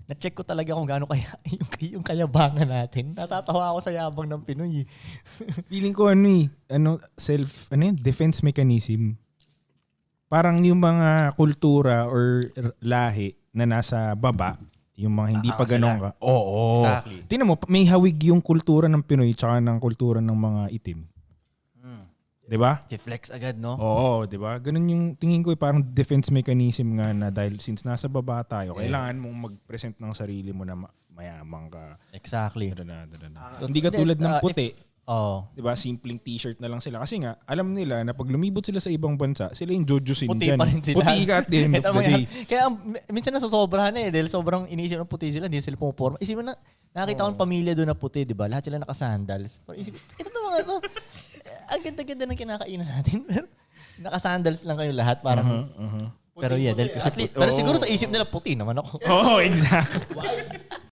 na-check ko talaga kung gaano kaya yung kayabangan natin. Natatawa ako sa yabang ng Pinoy. Feeling ko defense mechanism. Parang yung mga kultura or lahi na nasa baba, yung mga hindi pa ganun ka. Oo. Exactly. Tingnan mo, may hawig yung kultura ng Pinoy tsaka ng kultura ng mga itim. 'Di ba? Deflex agad, no? Oo, 'di ba? Ganun yung tingin ko parang defense mechanism nga na dahil since nasa baba tayo, kailangan mong mag-present ng sarili mo na mayamang ka. Exactly. Hindi ka tulad ng puti. 'Di ba? Simpleng t-shirt na lang sila kasi nga alam nila na pag lumibot sila sa ibang bansa, sila yung jojosin puti dyan. Pa rin sila. Puti ka at the end of the day. Kaya minsan nasosobrahan dahil sobrang iniisip ng puti sila, hindi sila pumuporma. Isip mo na, nakita ko ng pamilya doon na puti, 'di ba? Lahat sila naka-sandals. Ito mga to. Ang ganda-ganda ng kinakainan natin. Pero naka-sandals lang kayo lahat. Parang, pero yeah, pero siguro sa isip nila puti naman ako. Oo, exactly.